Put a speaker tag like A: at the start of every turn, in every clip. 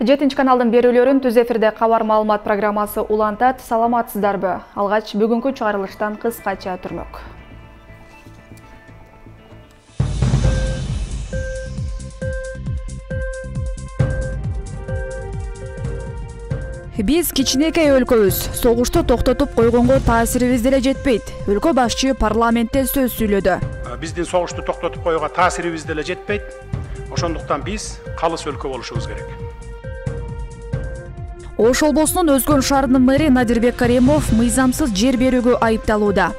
A: 7 каналдын берүүлөрүн түз эфирде кабар маалымат программасы улантат. Саламатсыздарбы? Алгач бүгүнкү чыгарылыштан кыскача түрмөк. Биз кичинекей өлкөбүз. Согушту токтотуп койгонго таасирибиз деле жетпейт. Өлкө башчы парламентте сөз сүйлөдү.
B: Биздин согушту токтотуп койууга таасирибиз деле жетпейт. Ошондуктан биз калыс өлкө болушубуз керек.
A: Ош облусунун Өзгөн шаарынын мэри Надирбек Каримов мыйзамсыз жер берүүгө айыпталууда.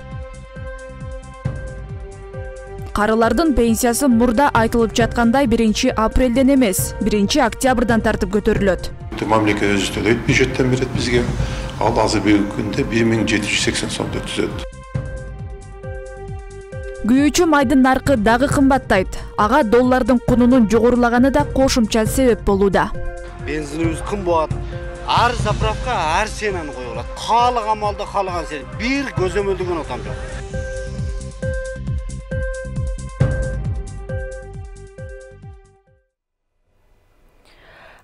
A: Карылардын пенсиясы мурда айтылып жаткандай 1-апрелден эмес, 1-октябрдан тартып көтөрүлөт.
C: Мамлекет өзү төлөйт, бюджеттен берет бизге. Ал азыркы күндө 1780 сомдо түзөт.
A: Күйүүчү майдын наркы дагы кымбаттайт. Ага доллардын кунунун жогорулаганы да кошумча себеп болууда.
D: Бензинибиз кымбат. Ар заправка ар сенени коюлат. Каалаган малды каалаган сен. Бир көзөмөлдөгөн отам жок.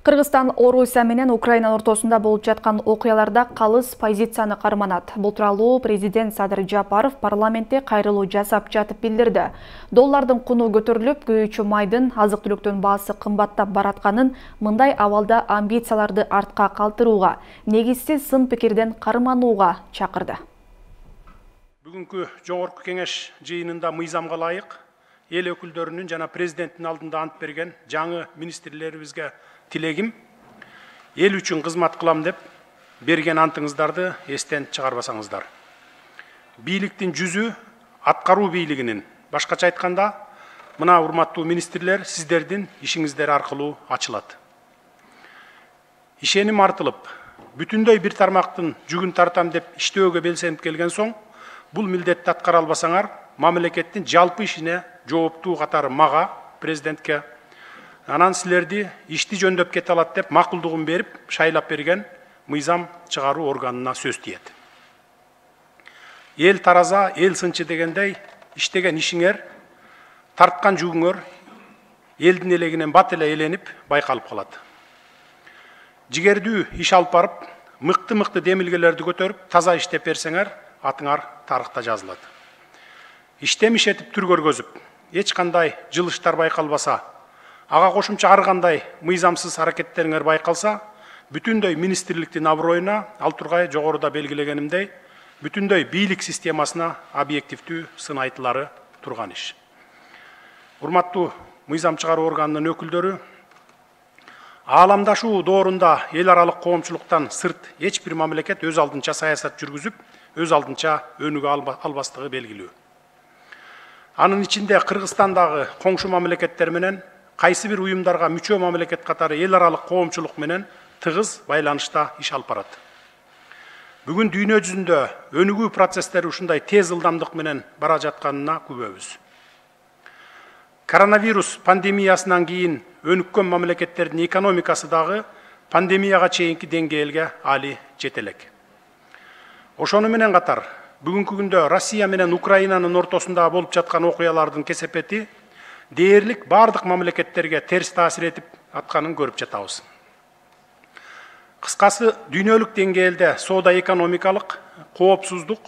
A: Кыргызстан Орусия менен Украина ортосунда болуп жаткан окуяларда калыс позицияны карманат. Бул тууралуу президент Садыр Жапаров парламентте кайрылуу жасап жатып билдирди. Доллардын куну көтөрүлүп, күйүүчү майдын, азык-түлүктүн баасы кымбаттап баратканын, мындай абалда амбицияларды артка калтырууга, негизсиз сын пикирден карманууга чакырды.
B: Бүгүнкү жогорку кеңеш жыйынында мыйзамга ылайык эл өкүлдөрүнүн жана президенттин алдында ант берген жаңы министрлерибизге тилегим, ел үчүн кызмат кылам деп берген антыңыздарды эстен чыгарбасаңыздар. Бийликтин жүзү аткаруу бийлигинин, башкача айтканда, мына урматтуу министрлер сиздердин ишиңиздер аркылуу ачылат. Ишеним артылып, бүтүндөй бир тармактын жүгүн тартам деп иштөөгө белсенип келген соң, бул милдетти аткара албасаңар, мамлекеттин жалпы ишине жооптуу катары мага, президентке, анан силерди ишти жөндөп кете алат деп макулдугун берип, шайлап берген мыйзам чыгаруу органына сөз тиет. Эл тараза, эл сынчы дегендей, иштеген ишиңер, тарткан жүгүңөр элдин элегинен бат эле эленип байкалып калат. Жигердүү иш алып барып, мыкты демилгелерди көтөрүп, таза иштеп берсеңер, атыңар тарыхта жазылат. Иштем ишетип түр көргөзүп, эч кандай жылыштар байкалбаса, ага кошумча ар кандай мыйзамсыз аракеттериңер байкалса, бүтүндөй министрликтин аброюна, ал тургай жогоруда белгилегенимдей, бүтүндөй бийлик системасына объективдүү сын айтылары турган иш. Урматтуу мыйзам чыгаруу органынын өкүлдөрү, ааламдашуу доорунда эл аралык коомчулуктан сырт эч бир мамлекет өз алдынча саясат жүргүзүп, өз алдынча өнүгө албастыгы белгилүү. Анын ичинде Кыргызстандагы коңшу мамлекеттер менен кайсы бир уюмдарга мүчө мамлекет катары эл аралык коомчулук менен тыгыз байланышта иш алып барат. Бүгүн дүйнө жүзүндө өнүгүү процесстери ушундай тез ылдамдык менен бара жатканына күбөбүз. Коронавирус пандемиясынан кийин өнүккөн мамлекеттердин экономикасы дагы пандемияга чейинки деңгээлге али жете элек. Ошону менен катар, бүгүнкү күндө Россия менен Украинанын ортосунда болуп жаткан окуялардын кесепети дээрлик бардык мамлекеттерге терс таасир этип атканын көрүп жатабыз. Кыскасы, дүйнөлүк деңгээлде соода экономикалык, коопсуздук,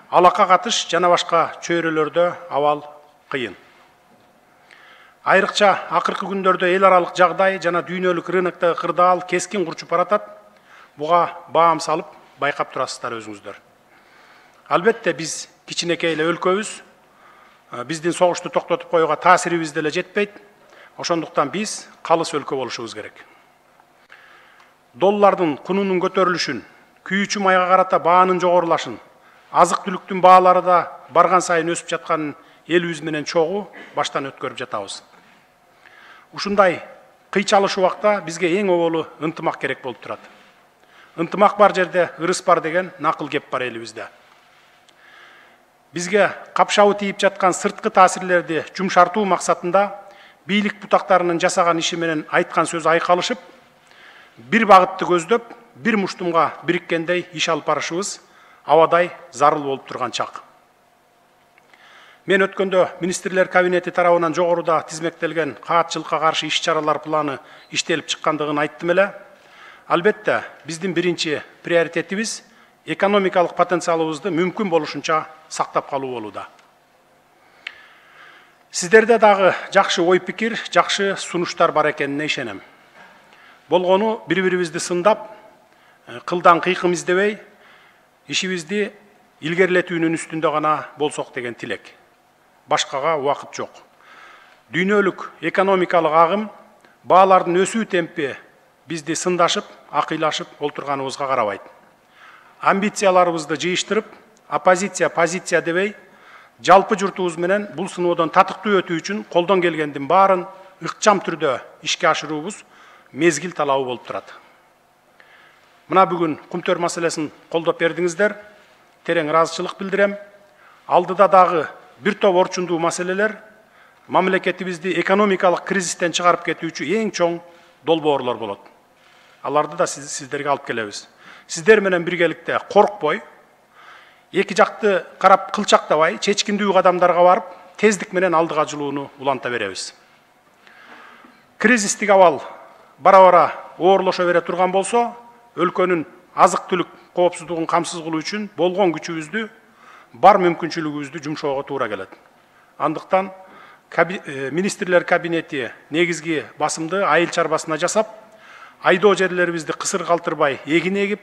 B: алака катыш жана башка чөйрөлөрдө абал кыйын. Айрыкча акыркы күндөрдө эл аралык жагдай жана дүйнөлүк рыноктогу кырдаал кескин курчуп баратат. Буга баам салып байкап турасыздар өзүңүздөр. Албетте биз кичинекей эле өлкөбүз, биздин согушту токтотуп коюуга таасирибиз деле жетпейт. Ошондуктан биз калыс өлкө болушубуз керек. Доллардын кунунун көтөрүлүшүн, күйүүчү майга карата баанын жогорулашын, азык-түлүктүн баалары да барган сайын өсүп жатканын элибиз менен чогуу баштан өткөрүп жатабыз. Ушундай кыйчалыш убакта бизге эң оболу ынтымак керек болуп турат. Ынтымак бар жерде ырыс бар деген накыл кеп бар элибизде. Бизге капшабы тийип жаткан сырткы таасирлерди жумшартуу максатында бийлик бутактарынын жасаган иши менен айткан сөз айкалышып, бир багытты көздөп, бир муштумга бириккендей иш алып барышыбыз абадай зарыл болуп турган чак. Мен өткөндө министрлер кабинети тарабынан жогоруда тизмектелген каатчылыкка каршы иш-чаралар планы иштелип чыккандыгын айттым эле. Албетте, биздин биринчи приоритетибиз экономикалык потенциалыбызды мүмкүн болушунча сактап калуу болууда. Сиздерде дагы жакшы ой пикир, жакшы сунуштар бар экенине ишенем. Болгону бири-бирибизди сындап, кылдан кыйкым издебей, ишибизди илгерилетүүнүн үстүндө гана болсок деген тилек. Башкага убакыт жок. Дүйнөлүк экономикалык агым, баалардын өсүү темпи бизди сындашып, акыйлашып олтурганыбызга карабайт. Амбицияларыбызды жыйыштырып, позиция дебей, жалпы журтубуз менен бул сыноодон татыктуу өтүү үчүн колдон келгендин баарын ыкчам түрдө ишке ашыруубуз мезгил талабы болуп турат. Мына бүгүн кумтөр маселесин колдоп бердиңиздер. Терең ыраазычылык билдирем. Алдыда дагы бир топ орчундуу маселелер мамлекетибизди экономикалык кризистен чыгарып кетүүчү эң чоң долбоорлор болот. Аларды да сиздерге алып келебиз. Сиздер менен биргеликте коркпой, эки жакты карап кылчактабай, чечкиндүү кадамдарга барып, тездик менен алдыга жылууну уланта беребиз. Кризистик абал бара-бара оорлошо бере турган болсо, өлкөнүн азык-түлүк коопсуздугун камсыз кылуу үчүн болгон күчүбүздү, бар мүмкүнчүлүгүбүздү жумшоого туура келет. Андыктан министрлер кабинети негизги басымды айыл чарбасына жасап, айдоо жерлерибизди кысыр калтырбай эгин эгип,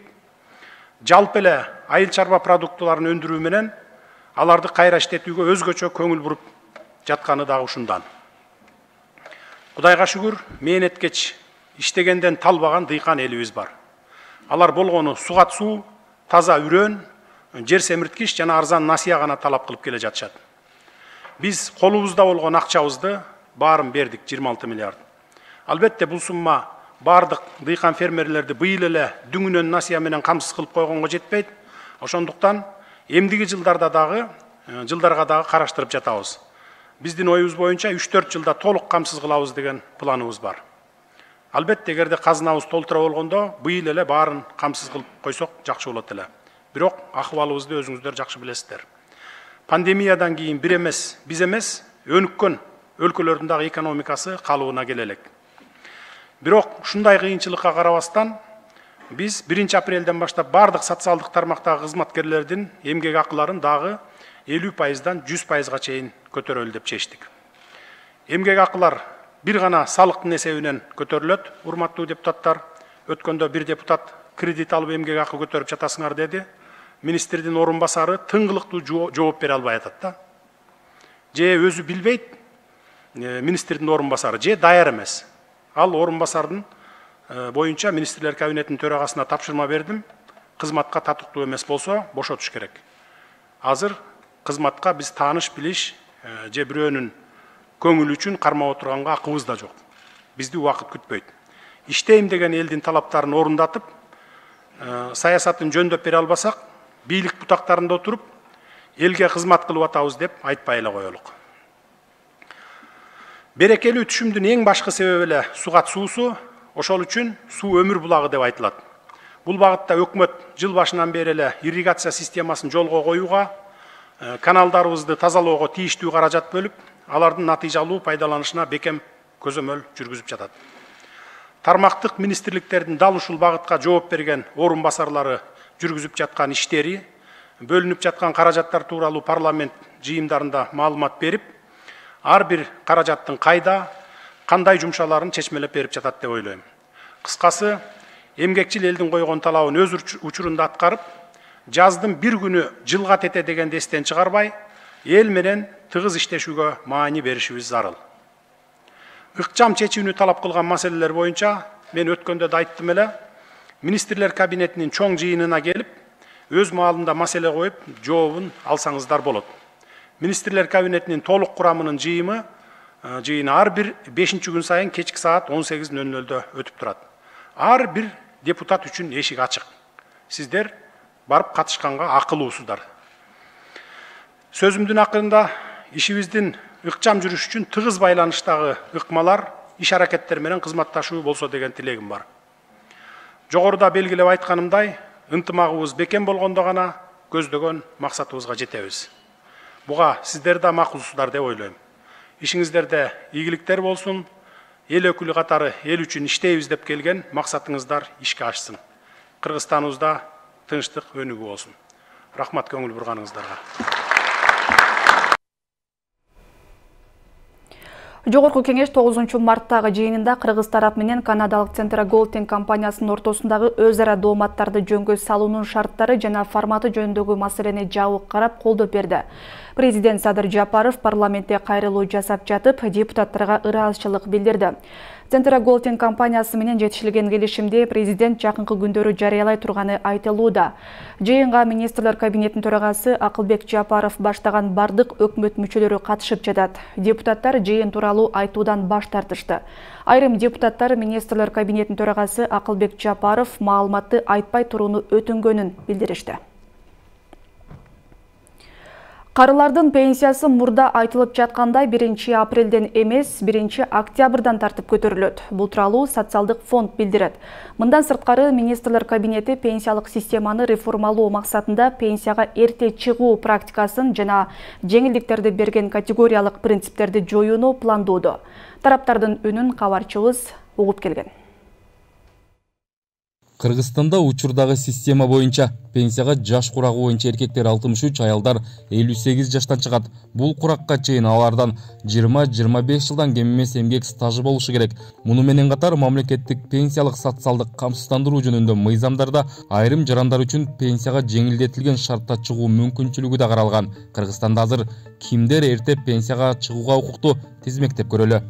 B: жалпы эле айыл чарба продуктыларын өндүрүү менен аларды кайра иштетүүгө өзгөчө көңүл буруп жатканы дагы ушундан. Кудайга шүгүр, мээнеткеч иштегенден талбаган дыйкан элибиз бар. Алар болгону сугат суу, таза үрөн, жер семирткич жана арзан насыя гана талап кылып келе жатышат. Биз колубузда болгон акчабызды баарын бердик, 26 миллиард. Албетте бул сумма бардык дыйкан фермерлерди быйыл эле дүңүнөн насыя менен камсыз кылып койгонго жетпейт. Ошондуктан эмдиги жылдарга дагы караштырып жатабыз. Биздин оюбуз боюнча 3-4 жылда толук камсыз кылабыз деген планыбыз бар. Албетте эгерде казынабыз толтура болгондо быйыл эле баарын камсыз кылып койсок жакшы болот эле. Бирок акыбалыбызды өзүңүздөр жакшы билесиздер. Пандемиядан кийин биз эмес, өнүккөн өлкөлөрдүн дагы экономикасы калыбына келе элек. Бирок ушундай кыйынчылыкка карабастан биз 1 апрелден баштап бардык социалдык тармактагы кызматкерлердин эмгек акыларын дагы 50%-дан 100%-га чейин көтөрөлү деп чечтик. Эмгек акылар бир гана салыктын эсебинен көтөрүлөт, урматтуу депутаттар. Өткөндө бир депутат кредит алып эмгек акы көтөрүп жатасыңар деди. Министрдин орун басары тыңгылыктуу жооп бере албай атат да. Же өзү билбейт, министрдин орун басары, же даяр эмес. Ал орун басардын боюнча министрлер кабинетинин төрагасына тапшырма бердим. Кызматка татыктуу эмес болсо бошотуш керек. Азыр кызматка биз тааныш билиш же бирөөнүн көңүлү үчүн кармап отурганга акыбыз да жок. Бизди убакыт күтпөйт. Иштейм деген элдин талаптарын орундатып, саясатын жөндөп бере албасак, бийлик бутактарында отуруп, элге кызмат кылып атабыз деп айтпай эле коелук. Берекелүү түшүмдүн эң башкы себеби эле сугат суусу, ошол үчүн суу өмүр булагы деп айтылат. Бул багытта өкмөт жыл башынан бери эле ирригация системасын жолго коюуга, каналдарыбызды тазалоого тийиштүү каражат бөлүп, алардын натыйжалуу пайдаланышына бекем көзөмөл жүргүзүп жатат. Тармактык министрликтердин дал ушул багытка жооп берген орун басарлары жүргүзүп жаткан иштери, бөлүнүп жаткан каражаттар тууралуу парламент жыйындарында маалымат берип, ар бир каражаттын кайда, кандай жумшаларын чечмелеп берип жатат деп ойлойм. Кыскасы, эмгекчил элдин койгон талабын өз учурунда аткарып, жаздын бир күнү жылга тете дегенди эстен чыгарбай, эл менен тыгыз иштешүүгө маани беришибиз зарыл. Ыкчам чечүүнү талап кылган маселелер боюнча мен өткөндө да айттым эле, министрлер кабинетинин чоң жыйынына келип, өз маалында маселе коюп, жообун алсаңыздар болот. Министрлер кабинетинин толук курамынын жыйыны ар бир 5-күн сайын кечки саат 18:00-дө өтүп турат. Ар бир депутат үчүн эшик ачык. Сиздер барып катышканга акылуусуздар. Сөзүмдүн акырында ишибиздин ыкчам жүрүш үчүн тыгыз байланыштагы ыкмалар, иш-аракеттер менен кызматташуу болсо деген тилегим бар. Жогоруда белгилеп айтканымдай, ынтымагыбыз бекем болгондо гана көздөгөн максатыбызга жетебиз. Буга сиздер да макулсуздар деп ойлойм. Ишиңиздерде ийгиликтер болсун, эл өкүлү катары эл үчүн иштейбиз деп келген максатыңыздар ишке ашсын. Кыргызстаныбызда тынчтык өнүгүү болсун. Рахмат көңүл бурганыңыздарга.
A: Жогорку кеңеш 9 марттагы жыйынында Кыргыз тарап менен канадалык Centra Golding компаниясынын ортосундагы өз ара дооматтарды жөнгө салуунун шарттары жана форматы жөнүндөгү маселени жабык карап колдоп берди. Президент Садыр Жапаров парламентте кайрылуу жасап жатып, депутаттарга ыраазычылык билдирди. Centra Golding компаниясы менен жетишилген келишимди президент жакынкы күндөрү жарыялай турганы айтылууда. Жыйынга министрлер кабинетинин төрагасы Акылбек Жапаров баштаган бардык өкмөт мүчөлөрү катышып жатат. Депутаттар жыйын тууралуу айтуудан баш тартышты. Айрым депутаттар министрлер кабинетинин төрагасы Акылбек Жапаров маалыматты айтпай турууну өтүнгөнүн билдиришти. Карылардын пенсиясы мурда айтылып жаткандай 1 апрелден эмес 1 октябрдан тартып көтөрүлөт. Бул тууралуу социалдык фонд билдирет. Мындан сырткары министрлер кабинети пенсиялык системаны реформалоо максатында пенсияга эрте чыгуу практикасын жана жеңилдиктерди берген категориялык принциптерди жоюуну пландоодо. Тараптардын үнүн кабарчыбыз угуп келген.
E: Кыргызстанда учурдагы система боюнча пенсияга жаш курагы боюнча эркектер 63, аялдар 58 жаштан чыгат. Бул куракка чейин алардан 20-25 жылдан кем эмес эмгек стажы болушу керек. Муну менен катар мамлекеттик пенсиялык социалдык камсыздандыруу жөнүндө мыйзамдарда айрым жарандар үчүн пенсияга жеңилдетилген шартта чыгуу мүмкүнчүлүгү да каралган. Кыргызстанда азыр кимдер эрте пенсияга чыгууга укуктуу тизмектеп көрөлү.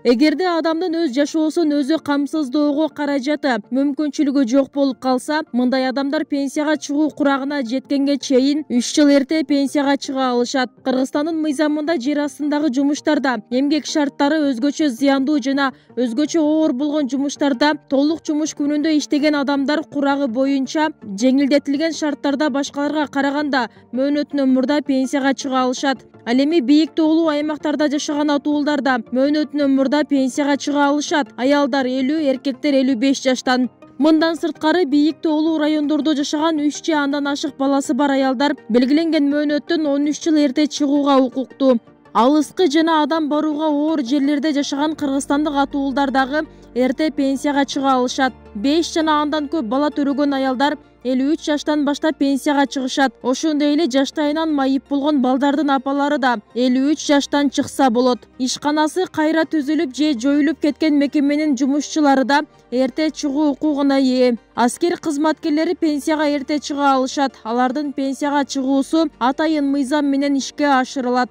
F: Эгерде адамдын өз жашоосун өзү камсыздоого каражаты мүмкүнчүлүгү жок болуп калса, мындай адамдар пенсияга чыгуу курагына жеткенге чейин 3 жыл эрте пенсияга чыга алышат. Кыргызстандын мыйзамында жер астындагы жумуштарда эмгек шарттары өзгөчө зыяндуу жана өзгөчө оор болгон жумуштарда толук жумуш күнүндө иштеген адамдар курагы боюнча жеңилдетилген шарттарда башкаларга караганда мөөнөтүнөн мурда пенсияга чыга алышат. Ал эми бийик тоолуу аймактарда жашаган атууларда мөөнөтүнөн мурда пенсияга чыга алышат. Аялдар 50, эркектер 55 жаштан. Мындан сырткары бийик тоолуу райондордо жашаган 3 же андан ашык баласы бар аялдар белгиленген мөөнөттөн 13 жыл эрте чыгууга укуктуу. Алыскы жана адам барууга оор жерлерде жашаган кыргызстандык атуулдар дагы эрте пенсияга чыга алышат. 5 жана андан көп бала төрөгөн аялдар 53 жаштан баштап пенсияга чыгышат. Ошондой эле жаштайынан майып болгон балдардын апалары да 53 жаштан чыкса болот. Ишканасы кайра түзүлүп же жоюлуп кеткен мекеменин жумушчулары да эрте чыгуу укугуна ээ. Аскер кызматкерлери пенсияга эрте чыга алышат. Алардын пенсияга чыгуусу атайын мыйзам менен ишке ашырылат.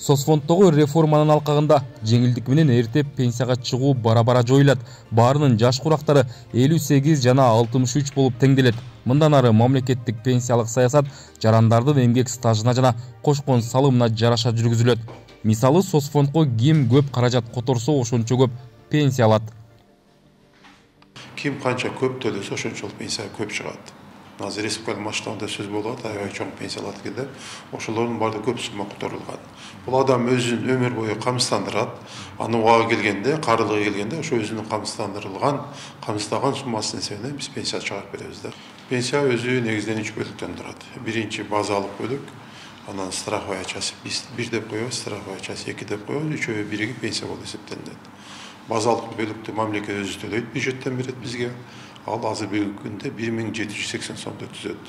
E: Соцфонддогу реформанын алкагында жеңилдик менен эрте пенсияга чыгуу бара-бара жоюлат. Баарынын жаш курактары 58 жана 63 болуп теңделет. Мындан ары мамлекеттик пенсиялык саясат жарандардын эмгек стажына жана кошкон салымына жараша жүргүзүлөт. Мисалы, соцфондго ким көп каражат которсо ошончо көп пенсия алат.
C: Ким канча көп төлөсө ошончо пенсия көп чыгат. Азыр республикалык масштабында сөз болот, аябай чоң пенсия алат экен деп, ошолордун баардыгы көп сумма которулган. Бул адам өзүн өмүр бою камсыздандырат. Аны убагы келгенде, карылыгы келгенде ошо өзүнүн камсыздаган суммасынын эсебинен биз пенсия чыгарып беребиз да. Пенсия өзү негизинен 3 бөлүктөн турат. Биринчи базалык бөлүк, анан страховая часть 1 деп коебуз, страховая часть 2 деп коебуз, үчөө биригип пенсия болуп эсептелинет. Базалык бөлүктү мамлекет өзү төлөйт, бюджеттен берет бизге. Ал азыркы күндө 1780 сомдо түзөт.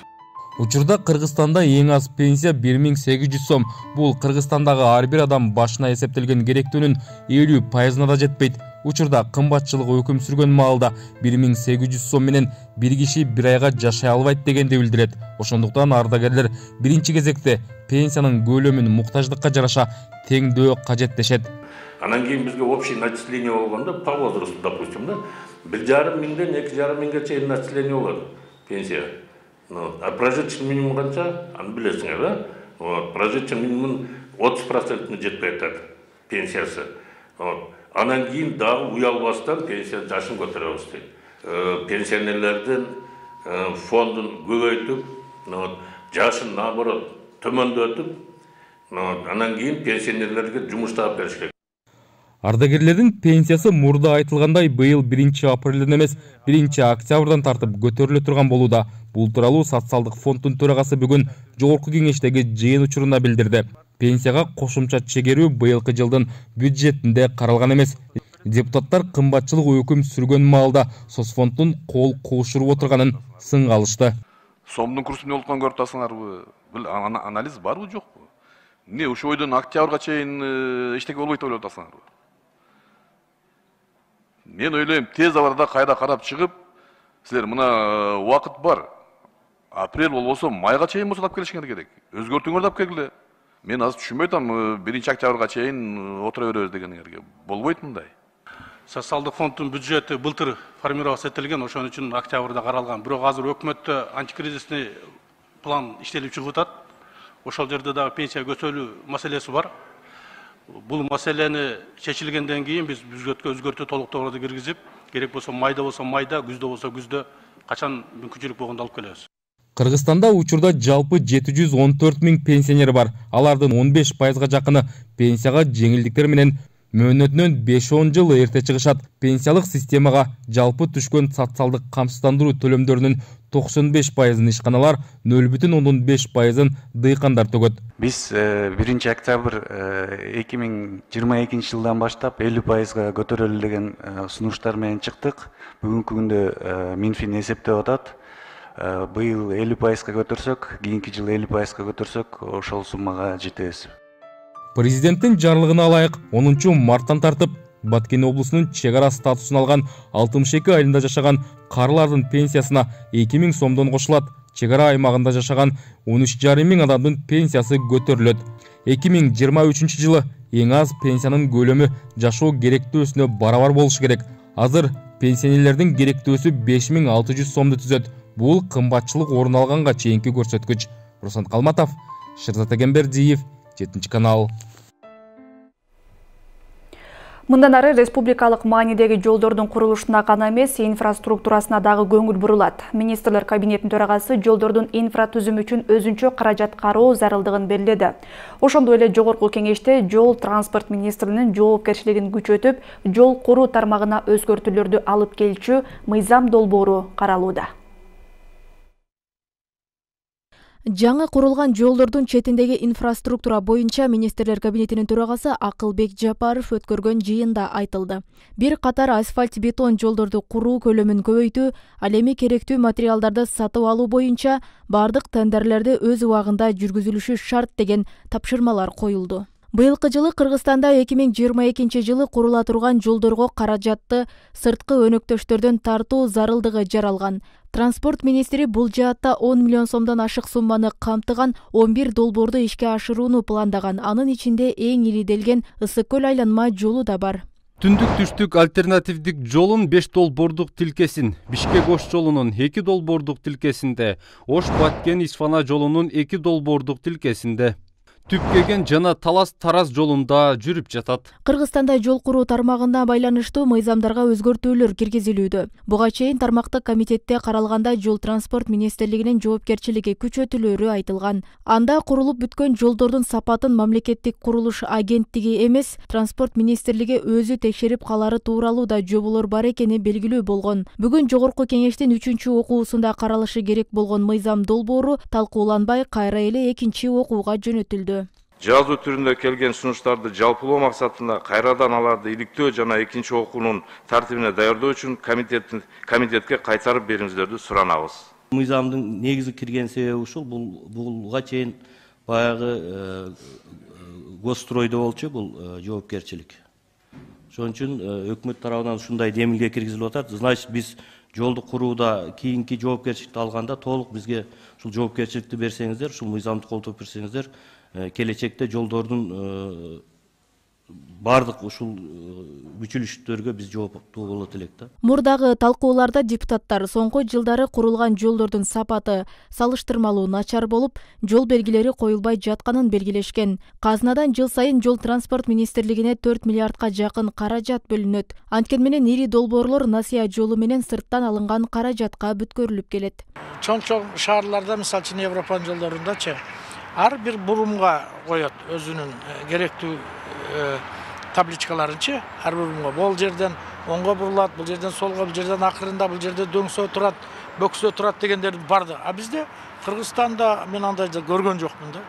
E: Учурда Кыргызстанда эң аз пенсия 1800 сом. Бул Кыргызстандагы ар бир адам башына эсептелген керектөөнүн 50%-на да жетпейт. Учурда кымбатчылык өкүм сүргөн маалда 1800 сом менен бир киши бир айга жашай албайт дегенди билдирет. Ошондуктан ардагерлер биринчи кезекте пенсиянын көлөмүн муктаждыкка жараша теңдөө кажет дешет.
G: Анан кийин бизге общий начисление болгондо по возрасту, допустим, да 1,5 миңден 2,5 миңге чейин начисление болот пенсия. А прожиточный минимум канча? Аны билесиңер, да? Прожиточный минимум 30%-на жетпей атат пенсиясы. Анан кийин дагы уялбастан пенсия жашын көтөрөбүз дейт. Пенсионерлердин фондун көбөйтүп, жашын наоборот төмөндөтүп, анан кийин пенсионерлерге жумуш таап бериш керек.
E: Ардагерлердин пенсиясы мурда айтылгандай быйыл 1-апрелден эмес 1-октябрдан тартып көтөрүлө турган болууда. Бул тууралуу социалдык фонддун төрагасы бүгүн жогорку кеңештеги жыйын учурунда билдирди. Пенсияга кошумча чегерүү быйылкы жылдын бюджетинде каралган эмес. Депутаттар кымбатчылык өкүм сүргөн маалда соцфонддун кол куушуруп отурганын сынга алышты.
H: Сомдун курсу эмне болуп көрүп атасыңарбы? Бул анализ барбы жокпу? Эмне ошо ойдон октябрга чейин эчтеке болбойт ойлоп атасыңарбы? Мен ойлойм, тез арада кайра карап чыгып, силер мына убакыт бар. Апрель болбосо майга чейин болсо алып келишиңер керек. Өзгөртүңөр деп келгиле. Мен азыр түшүнбөй атам, 1-октябрга чейин отура беребиз дегениңерге. Болбойт мындай.
B: Социалдык фонддун бюджети былтыр формироваться этилген, ошон үчүн октябрда каралган. Бирок азыр өкмөттө антикризисный план иштелип чыгып атат. Ошол жерде дагы пенсия көтөрүлүү маселеси бар. Бул маселени чечилгенден кийин биз бюджетке өзгөртүү толуктоолорду киргизип, керек болсо майда, күздө болсо күздө качан мүмкүнчүлүк болгондо алып келебиз.
E: Кыргызстанда учурда жалпы 714 000 пенсионер бар. Алардын 15%га жакыны пенсияга жеңилдиктер менен мөөнөтүнөн 5-10 жыл эрте чыгышат. Пенсиялык системага жалпы түшкөн социалдык камсыздандыруу төлөмдөрүнүн 95%-ын ишканалар, 0,5%-ын дыйкандар төгөт.
I: Биз 1-октябрь 2022 жылдан баштап 50%-га көтөрөлү деген сунуштар менен чыктык. Бүгүнкү күндө Минфин эсептеп атат. Быйыл 50%-га көтөрсөк, кийинки жыл 50%-га көтөрсөк, ошол суммага жетебиз.
E: Президенттин жарлыгына алайык 10 марттан тартып Баткен облусунун чек ара статусун алган 62 айылында жашаган карлардын пенсиясына 2000 сомдон кошулат. Чек ара аймагында жашаган 13,5 миң адамдын пенсиясы көтөрүлөт. 2023 жылы эң аз пенсиянын көлөмү жашоо керектөөсүнө барабар болушу керек. Азыр пенсионерлердин керектөөсү 5600 сомду түзөт. Бул кымбатчылык орун алганга чейинки көрсөткүч. Руслан Калматов, Шырзат Эгембердиев, 7 канал.
A: Мындан ары республикалык маанидеги жолдордун курулушуна гана эмес, инфраструктурасына дагы көңүл бурулат. Министрлер кабинетинин төрагасы жолдордун инфратүзүмү үчүн өзүнчө каражат кароо зарылдыгын белгиледи. Ошондой эле жогорку кеңеште жол транспорт министринин жоопкерчилигин күчөтүп, жол куруу тармагына өзгөртүүлөрдү алып келчү мыйзам долбоору каралууда.
F: Жаңы курулган жолдордун четиндеги инфраструктура боюнча министрлер кабинетинин төрагасы Акылбек Жапаров өткөргөн жыйында айтылды. Бир катар асфальт бетон жолдорду куруу көлөмүн көбөйтүү, ал эми керектүү материалдарды сатып алуу боюнча бардык тендерлерди өз убагында жүргүзүлүшү шарт деген тапшырмалар коюлду. Быйылкы жылы Кыргызстанда 2022 жылы курула турган жолдорго каражатты сырткы өнөктөштөрдөн тартуу зарылдыгы жаралган. Транспорт министри бул жаатта 10 миллион сомдон ашык сумманы камтыган 11 долбоорду ишке ашырууну пландаган. Анын ичинде эң илиделген Ысык көл айланма жолу да бар.
J: Түндүк түштүк альтернативдик жолун 5 долбоордук тилкесин, Бишкек Ош жолунун 2 долбоордук тилкесинде, Ош Баткен Исфана жолунун 2 долбоордук тилкесинде, Түпкеген жана Талас Тараз жолунда жүрүп жатат.
F: Кыргызстанда жол куруу тармагына байланыштуу мыйзамдарга өзгөртүүлөр киргизилүүдө. Буга чейин тармактык комитетте каралганда жол транспорт министрлигинин жоопкерчилиги күчөтүлөрү айтылган. Анда курулуп бүткөн жолдордун сапатын мамлекеттик курулуш агенттиги эмес, транспорт министрлиги өзү текшерип калары тууралуу да жоболор бар экени белгилүү болгон. Бүгүн жогорку кеңештин 3-окуусунда каралышы керек болгон мыйзам долбоору талкууланбай кайра эле 2-окууга жөнөтүлдү.
K: Жазуу түрүндө келген сунуштарды жалпылоо максатында кайрадан аларды иликтөө жана 2-окуунун тартибине даярдоо үчүн комитетке кайтарып бериңиздерди суранабыз.
L: Мыйзамдын негизи кирген себеби ушул, буга чейин баягы госстройдо болчу бул жоопкерчилик. Ошон үчүн өкмөт тарабынан ушундай демилге киргизилип атат. Значит, биз жолду курууда кийинки жоопкерчиликти алганда толук бизге ушул жоопкерчиликти берсеңиздер, ушул мыйзамды колдоп берсеңиздер, келечекте жолдордун бардык ушул бүчүлүштөргө биз жооптуу болот элек да.
F: Мурдагы талкууларда депутаттар соңку жылдары курулган жолдордун сапаты салыштырмалуу начар болуп, жол белгилери коюлбай жатканын белгилешкен. Казынадан жыл сайын жол транспорт министрлигине 4 миллиардка жакын каражат бөлүнөт. Анткени менен ири долбоорлор Насия жолу менен сырттан алынган каражатка бүткөрүлүп келет.
M: Чоң шаарларда, мисалы үчүн Европанын жолдорундачы ар бир бурумга коет өзүнүн керектүү табличкаларынчы ар бир буга бул жерден оңго бурулат, бул жерден солго, бул жерден акырында, бул жерде дөңсө турат, бөксө турат дегендер барды. А бизде Кыргызстанда мен андайды көргөн жокмун да.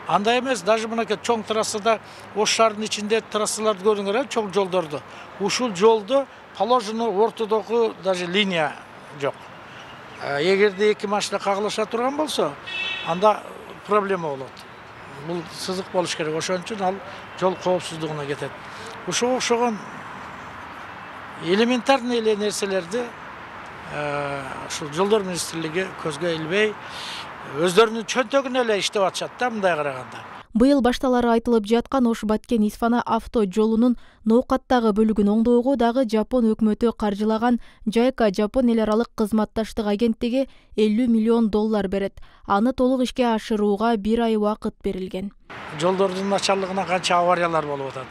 M: Андай эмес, даже мынакей чоң трассада Ош шаарынын ичинде трассаларды көрүңөр, чоң жолдорду. Ушул жолду положено ортодогу даже линия жок. Эгерде эки машина кагылыша турган болсо, анда проблема болот. Бул сызык болуш керек. Ошон үчүн ал жол коопсуздугуна кетет. Ошого окшогон элементарный эле нерселерди ушул жолдор министрлиги көзгө илбей, өздөрүнүн чөнтөгүнө эле иштеп атышат да мындай караганда.
F: Быйыл башталары айтылып жаткан Ош Баткен Исфана авто жолунун ноокаттагы бөлүгүн оңдоого дагы Жапон өкмөтү каржылаган JICA Жапон эл аралык кызматташтык агенттиги $50 миллион берет. Аны толук ишке ашырууга 1 ай убакыт берилген.
M: Жолдордун начарлыгынан канча авариялар болуп атат.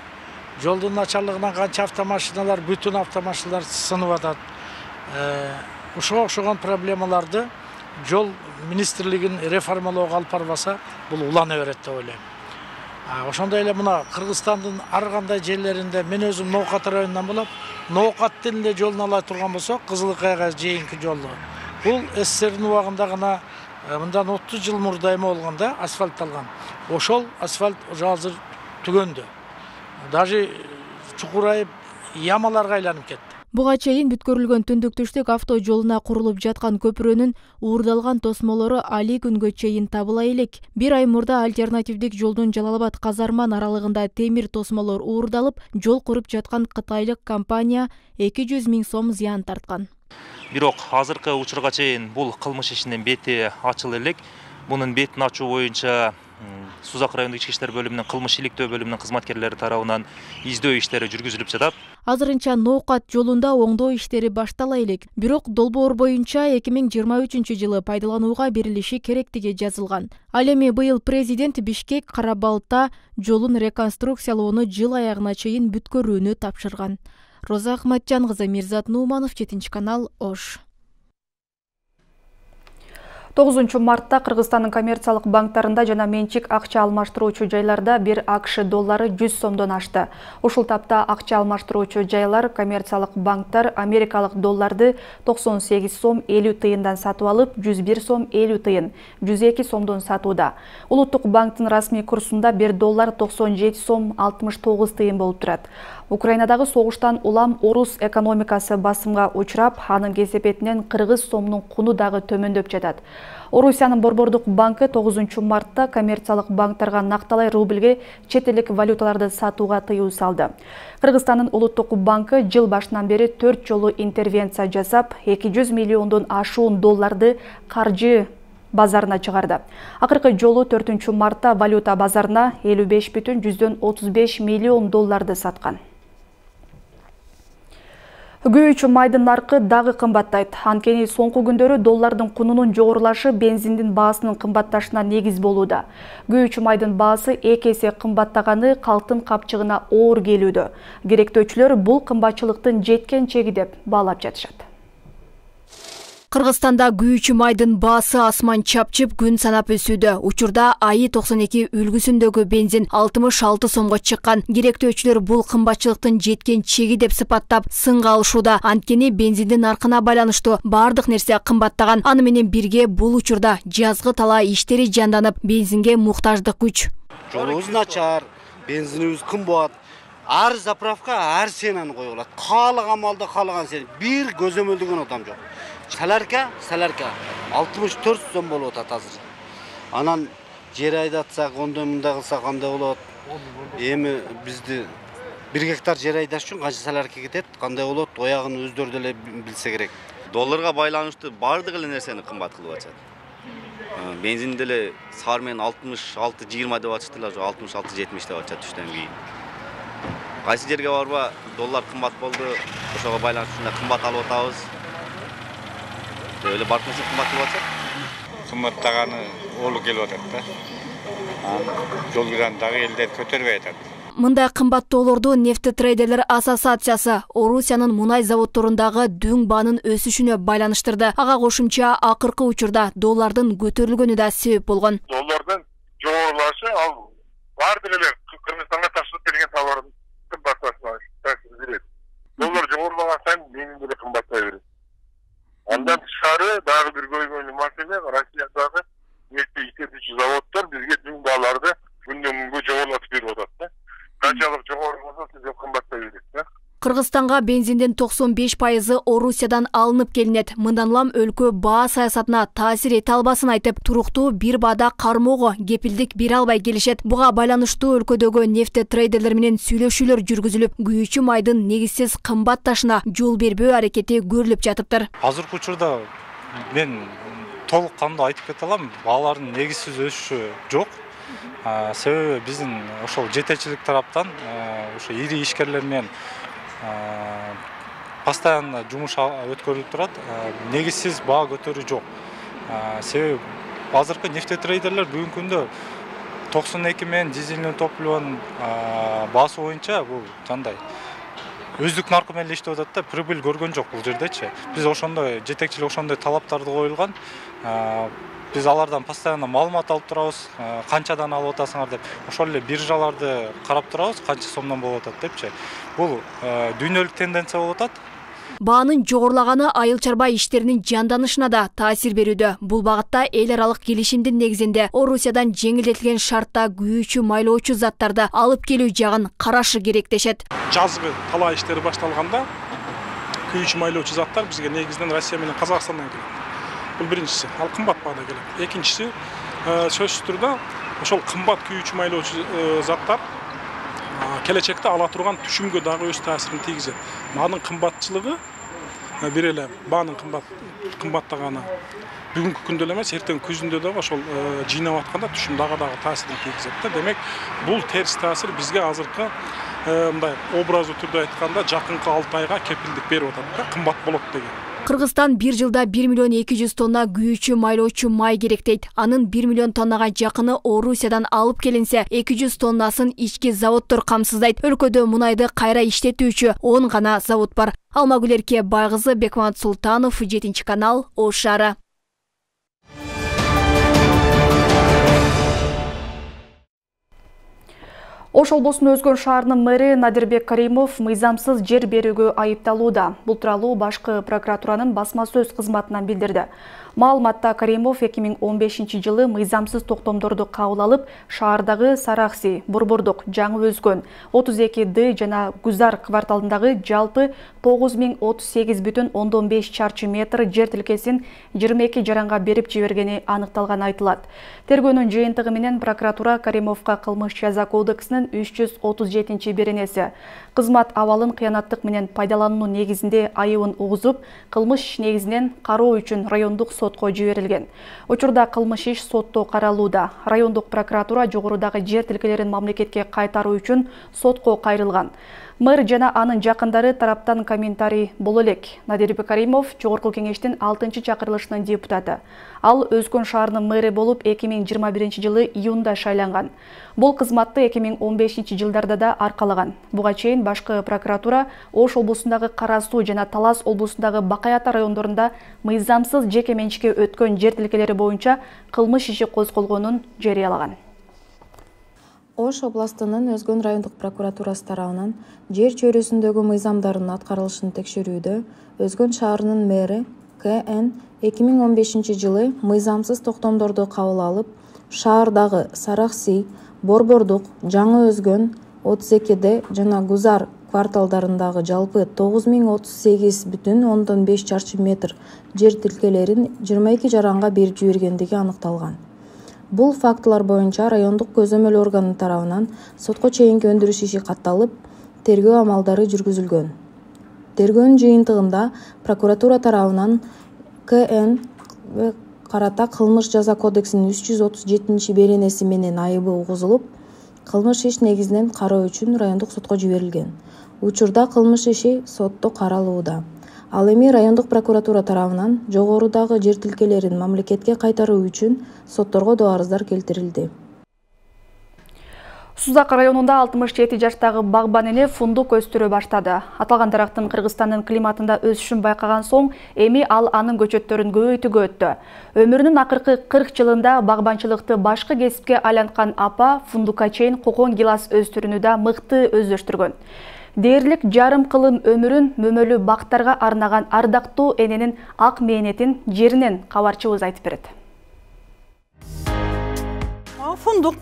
M: Жолдун начарлыгынан канча автомашиналар, бүтүн автомашиналар сынып атат. Ушуга окшогон проблемаларды жол министрлигин реформалоого алып барбаса, бул улана берет деп ойлойм. Ошондой эле мына Кыргызстандын ар кандай жерлеринде мен өзүм Ноокат районунан болуп, Ноокаттын эле жолун ала турган болсок, Кызылыкаяга чейинки жолду. Бул СССРдин убагында гана мындан 30 жыл мурда эме болгонда асфальтталган. Ошол асфальт азыр түгөндү. Даже чукурайып, ямаларга айланып кетти.
F: Буга чейин бүткөрүлгөн түндүк-түштүк авто жолуна курулуп жаткан көпүрөнүн уурдалган тосмолору али күнгө чейин табыла элек. 1 ай мурда альтернативдик жолдун Жалал-Абад Казарман аралыгында темир тосмолор уурдалып, жол куруп жаткан кытайлык компания 200 000 сом зыян тарткан.
N: Бирок азыркы учурга чейин бул кылмыш ишинин бети ачылы элек. Бунун бетин ачуу боюнча Сузак райондук ички иштер бөлүмүнүн кылмыш иликтөө бөлүмүнүн кызматкерлери тарабынан издөө иштери жүргүзүлүп жатат.
F: Азырынча Ноокат жолунда оңдоо иштери баштала элек. Бирок долбоор боюнча 2023 жылы пайдаланууга берилиши керектиги жазылган. Ал эми быйыл президент Бишкек Карабалта жолун реконструкциялоону жыл аягына чейин бүткөрүүнү тапшырган. Роза Ахматжан кызы, Мирзат Нууманов, 7 канал, Ош.
A: 9 мартта Кыргызстандын коммерциялык банктарында жана менчик акча алмаштыруучу жайларда бир АКШ доллары 100 сомдон ашты. Ушул тапта акча алмаштыруучу жайлар, коммерциялык банктар америкалык долларды 98 сом 50 тыйындан сатып алып, 101 сом 50 тыйын, 102 сомдон сатууда. Улуттук банктын расмий курсунда 1 доллар 97 сом 69 тыйын болуп турат. Украинадагы согуштан улам орус экономикасы басымга учурап, анын кесепетинен кыргыз сомунун куну дагы төмөндөп жатат. Орусиянын Борбордук банкы 9 мартта коммерциялык банктарга накталай рубльге чет элдик валюталарды сатууга тыюу салды. Кыргызстандын Улуттук банкы жыл башынан бери 4 жолу интервенция жасап, 200 миллиондон ашуун долларды каржы базарына чыгарды. Акыркы жолу 4 мартта валюта базарына 55,35 миллион долларды саткан. Күйүүчү майдын наркы дагы кымбаттайт. Анткени соңку күндөрү доллардын кунунун жогорулашы бензиндин баасынын кымбатташына негиз болууда. Күйүүчү майдын баасы 2 эсе кымбаттаганы калктын капчыгына оор келүүдө. Керектөөчүлөр бул кымбатчылыктын жеткен чеги деп баалап жатышат.
O: Кыргызстанда күйүүчү майдын баасы асман чапчып күн санап өсүүдө. Учурда АИ 92 үлгүсүндөгү бензин 66 сомго чыккан. Керектөөчүлөр бул кымбатчылыктын жеткен чеги деп сыпаттап сынга алышууда. Анткени бензиндин наркына байланыштуу бардык нерсе кымбаттаган. Аны менен бирге бул учурда жазгы талаа иштери жанданып, бензинге муктаждык күч.
D: Жолубуз начар, бензинибиз кымбат. Ар заправка ар сенаны коюлат. Каалаган малда каалаган сен. Бир көзөмөлдөгөн адам жок. Саларка 64 сом болуп атат азыр. Анан жер айдатсак, ондой мындай кылсак кандай болот? Эми бизди 1 гектар жер айдаш үчүн канча саларка кетет? Кандай болот? Оягын өздөрү деле билсе керек.
P: Долларга байланыштуу бардык эле нерсени кымбат кылып атышат. Бензин деле саар менен 66-20 деп атыштылар, 66-70 деп атышат түштөн кийин. Кайсы жерге барба доллар кымбат болду, ошого байланыштуу кымбат алып атабыз. Öyle barkması kımbat olacak.
Q: Kımbattağını oğlu gelip atат da. Жол кырандағы елдер көтөрбөй атат.
O: Мындай кымбаттоолорду Нефти трейдерлер ассоциациясы Орусиянын мунай заводдорундагы дүң баанын өсүшүнө байланыштырды. Ага кошумча акыркы учурда доллардын көтөрүлгөнү да себеп болгон.
R: Доллардын жогорулашы ал бардык эле Кыргызстанга ташып келген товардын кымбаты
O: Кыргызстанга бензиндин 95% Орусиядан алынып келинет. Мындан улам өлкө баа саясатына таасир эте албасын айтып, туруктуу бир баада кармоого кепилдик бере албай келишет. Буга байланыштуу өлкөдөгү нефте трейдерлер менен сүйлөшүүлөр жүргүзүлүп, күйүүчү майдын негизсиз кымбатташына жол бербөө аракети көрүлүп жатыптыр.
R: Азыркы учурда мен толук кандуу айтып кете алам, баалардын негизсиз өсүшү жок. Себеби биздин ошол жетекчилик тараптан ошо ири ишкерлер менен постоянно жумуш өткөрүлүп турат. Негизсиз баа көтөрүү жок. Себеби азыркы нефтетрейдерлер бүгүнкү күндө 92 менен дизельный топливонун баасы боюнча бул кандай өздүк наркы менен иштеп атат да, прибыль көргөн жок бул жердечи. Биз ошондой жетекчилик ошондой талаптарды коюлган. Biz alardan постоянно маалымат алып турабыз, канчадан алып атасыңар деп. Ошол эле биржаларды карап турабыз, канча сомдон болуп атат депчи. Бул дүйнөлүк тенденция болуп атат.
O: Баанын жогорлаганы айыл чарба иштеринин жанданышына да таасир берүүдө. Бул багытта эл аралык келишимдин негизинде Орусиядан жеңилдетилген шартта күйүүчү майлоочу заттарды алып келүү жагын карашы керек дешет.
S: Жазгы талаа иштери башталганда күйүүчү майлоочу заттар бизге негизинен Россия менен Казакстандан келет. Бұл біріншісі, ал қымбат бағада келеді. Екіншісі, сөзсүз түрдө ошол кымбат күйүүчү майлоочу заттар келечекте ала турган түшүмгө дагы өз таасирин тийгизет. Маанын кымбатчылыгы бир эле баанын кымбаттаганы бүгүнкү күндө эле эмес, эртең күзүндө дагы ошол жыйнап атканда түшүм дагы таасирин тийгизет да. Демек, бул терс таасир бизге азыркы мындай образы түрдө айтканда жакынкы 6 айга кепилдик берип атат да, кымбат болот деген.
O: Кыргызстан бир жылда 1 миллион 200 тонна күйүүчү майлоочу май керек дейт. Анын 1 миллион тоннага жакыны Орусиядан алып келинсе, 200 тоннасын ички заводдор камсыздайт. Өлкөдө мунайды кайра иштетүүчү 10 гана завод бар. Алмагүл Эрке Байгызы, Бекмамат Султанов, 7 канал, Ош шаары.
A: Ош облусунун Өзгөн шаарынын мэри Надирбек Каримов мыйзамсыз жер берүүгө айыпталууда. Бул тууралуу башкы прокуратуранын басма сөз кызматынан билдирди. Маалыматта Каримов 2015 жылы мыйзамсыз токтомдорду кабыл алып, шаардагы Саракси, Борбордук, Жаңы Өзгөн, 32Д жана Гузар кварталындагы жалпы 9038,5 чарчы метр жер тилкесин 22 жаранга берип жибергени аныкталганы айтылат. Тергөөнүн жыйынтыгы менен прокуратура Каримовго кылмыш жаза кодексинин 337 беренеси кызмат абалын кыянаттык менен пайдалануу негизинде айыбын угузуп, кылмыш негизинен кароо үчүн райондук сотко жиберилген. Учурда кылмыш иш сотто каралууда. Райондук прокуратура жогорудагы жер тилкелерин мамлекетке кайтаруу үчүн сотко кайрылган. Мэр жана анын жакындары тараптан комментарий боло элек. Надирбек Каримов жогорку кеңештин 6-чы чакырылышынын депутаты. Ал Өзгөн шаарынын мэри болуп 2021 жылы июнда шайланган. Бул кызматты 2015 жылдарда да аркалаган. Буга чейин башкы прокуратура Ош облусундагы Кара Суу жана Талас облусундагы Бакай Ата райондорунда мыйзамсыз жеке менчикке өткөн жер тилкелери боюнча кылмыш иши козголгонун жарыялаган.
T: Ош областынын Өзгөн райондук прокуратурасы тарабынан жер чөйрөсүндөгү мыйзамдардын аткарылышын текшерүүдө Өзгөн шаарынын мэри К.Н. 2015 жылы мыйзамсыз токтомдорду кабыл алып, шаардагы Саракси, Борбордук, Жаңы Өзгөн, 32Д жана Гузар кварталдарындагы жалпы 9038,5 чарчы метр жер тилкелерин 22 жаранга берип жибергендиги аныкталган. Бул фактылар боюнча райондук көзөмөл органы тарабынан сотко чейинки өндүрүш иши катталып, тергөө амалдары жүргүзүлгөн. Тергөөнүн жыйынтыгында прокуратура тарабынан К.Н. карата кылмыш жаза кодексинин 337 беренеси менен айыбы угузулуп, кылмыш иш негизинен кароо үчүн райондук сотко жиберилген. Учурда кылмыш иши сотто каралууда. Ал эми райондук прокуратура тарабынан жогорудагы жер тилкелерин мамлекетке кайтаруу үчүн сотторго доо арыздар келтирилди.
A: Сузак районунда 67 жаштагы багбан эне фундук өстүрө баштады. Аталган дарактын Кыргызстандын климатында өсүшүн байкаган соң, эми ал анын көчөттөрүн көбөйтүүгө өттү. Өмүрүнүн акыркы 40 жылында багбанчылыкты башкы кесипке айланткан апа фундукка чейин кокон гилас өстүрүүнү да мыкты өздөштүргөн. Дээрлик жарым кылым өмүрүн мөмөлүү бактарга арнаган ардактуу эненин ак мээнетин жеринен кабарчыбыз айтып берет.
U: Фундук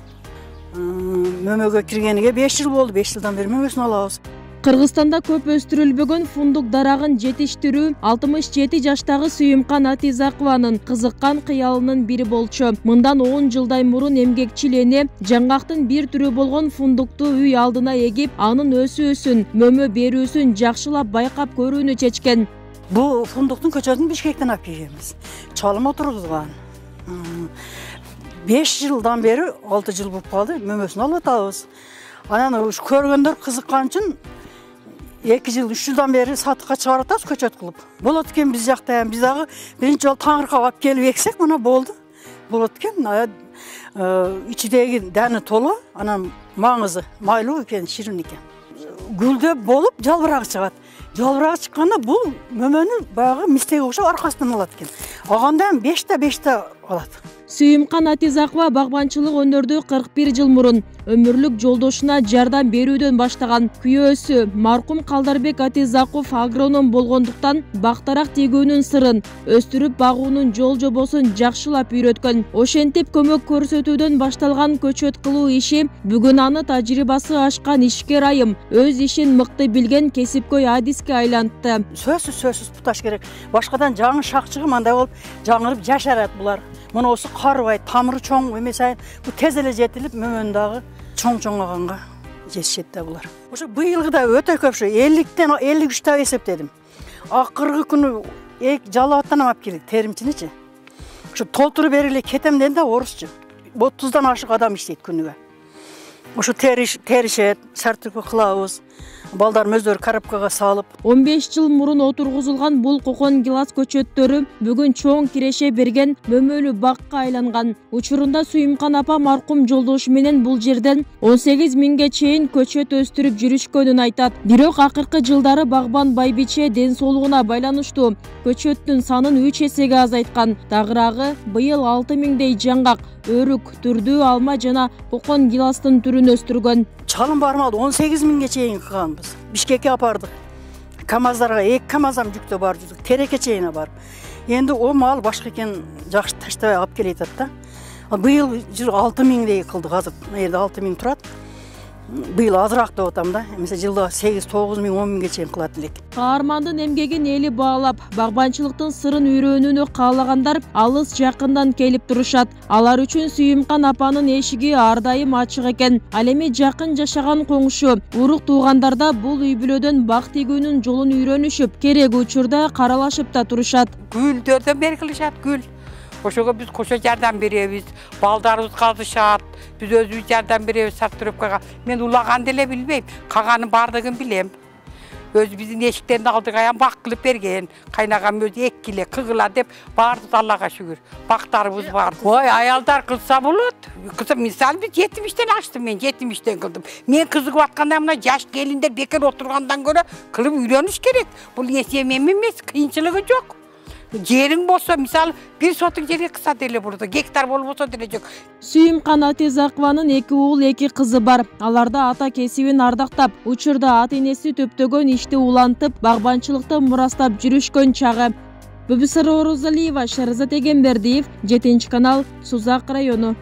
U: мөмөгө киргениге 5 жыл болду, 5 жылдан бери мөмөсүн алабыз.
F: Кыргызстанда көп өстүрүлбөгөн фундук дарагын жетиштирүү 67 жаштагы Сүйүмкан Атизакованын кызыккан кыялынын бири болчу. Мындан 10 жылдай мурун эмгекчил эне жаңгактын бир түрү болгон фундукту үй алдына эгип, анын өсүүсүн, мөмө берүүсүн жакшылап байкап көрүүнү чечкен.
U: Бул фундуктун көчөсүн Бишкектен алып келебиз. Чалым отургузган. 5 жылдан бери 6 жыл болуп калды, мөмөсүн алып атабыз. Анан көргөндөр кызыккан үчүн 2 жыл, 3 жылдан бeri сатыкка чыгарып атабыз көчөт кылып. Болот экен биз жакта, биз дагы биринчи жолу таңыркап алып келип эксек, мына болду. Болот экен, ичидеги дәни толо, анан маңызы майлуу экен, ширин экен. Гүлдөп болуп жалбырагы чыгат. Жалбырагы чыкканда бул мөмөнү баягы мистеге окшоп аркасынан алат экен. Алганда 5-5 алат.
F: Сүйүмкан Атизакова багбанчылык өнөрдү 41 жыл мурун өмүрлүк жолдошуна жардам берүүдөн баштаган. Күйөөсү маркум Калдарбек Атизаков агроном болгондуктан бактарак тегүүнүн сырын, өстүрүп багуунун жол жобосун жакшылап үйрөткөн. Ошентип көмөк көрсөтүүдөн башталган көчөт кылуу иши бүгүн аны тажрыйбасы ашкан ишкер айым, өз ишин мыкты билген кесипкөй адиске айлантты.
U: Сөзсүз путаш керек. Башкадан жаңы шакчыгы мындай болуп жаңырып жашарат булар. Мына осы карыбайт, тамыры чоң эмес айын. Бу тез эле жетилип, мөмөнү дагы чоң аганга жетишет да булар. Ошо быйылгыда өтө көпшү 50-тен 53 эсептедим. Акыркы күнү жалабаттан алып келдик, теримчиничи. Ошо толтуруп бериле кетем дегенде орусча. 30дан ашык адам иштейт күнүгө. Ошо теришет, сартыркы кылабыз. Балдар өздөрү коробкага салып.
F: 15 жыл мурун отургузулган бул кокон гилас көчөттөрү бүгүн чоң киреше берген мөмөлүү бакка айланган. Учурунда Сүйүмкан апа маркум жолдошу менен бул жерден 18 миңге чейин көчөт өстүрүп жүрүшкөнүн айтат. Бирок акыркы жылдары багбан байбиче ден соолугуна байланыштуу көчөттүн санын 3 эсеге азайткан. Тагыраагы быйыл 6 миңдей жаңгак, өрүк, түрдүү алма жана кокон гиластын түрүн өстүргөн.
U: Чалым бармады, 18 миңге чейин кылганбыз. Бишкекке апардык. КамАЗдарга 2 КамАЗам жүктө бар жүрдүк. Тереке чейин барып. Энди о мал башка экен жакшы таштабай алып келет да. Быйыл 6 миңдей кылдык азыр. Эndi 6 миң турат. Быйыл азыраак деп атам да. Эмесе жылда 8-9 миң, 10 миңге чейин кылат элек.
F: Каармандын эмгегин эли баалап, багбанчылыктын сырын үйрөнүүнү каалагандар алыс жакындан келип турушат. Алар үчүн Сүйүмкан апанын эшиги ар дайым ачык экен. Ал эми жакын жашаган коңшу, урук туугандарда бул үй бүлөдөн бак тегүүнүн жолун үйрөнүшүп, керек учурда каралашып да турушат.
V: Гүлдөрдөн бери кылышат, гүл. Ошого биз кошо жардам беребиз, балдарыбыз калдышат, биз өзүбүз жардам беребиз сартыропкага. Мен улаганды эле билбейм, каганын бардыгын билем. Өз биздин эшиктен алдык аян бак кылып берген, кайнагам өзү эккиле, кыгыла деп бардык Аллага шүгүр. Бактарыбыз бар. Ой, аялдар кылса болот. Кызым, мисалы биз 70-тен аштым, мен 70-тен кылдым. Мен кызыгып атканда мына жаш келиндер бекер отургандан көрө кылып үйлөнүш керек. Бул эсем эмес, кыйынчылыгы жок. Жериң болсо, мисалы, бир сотук жерге кыса деле бурду, гектар болбосо деле жок.
F: Сүйүмкан Атизакованын 2 уул 2 кызы бар. Аларда ата кесибин ардактап, учурда ата-энеси төптөгөн ишти улантып, багбанчылыкты мурастап жүрүшкөн чагы. Бүбүсара Орозалиева, Шарзат Эгембердиев, 7-канал, Сузак району.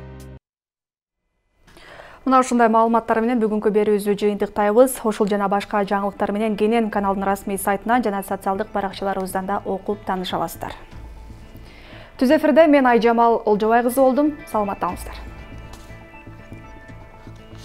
A: Мына ушундай маалыматтар менен бүгүнкү берүүбүздү жыйынтыктайбыз. Ошол жана башка жаңылыктар менен кенен каналдын расмий сайтынан жана социалдык баракчаларыбыздан да окуп тааныша аласыздар. Түз эфирде мен Айжамал Олжобай кызы болдум. Саламаттаңыздар.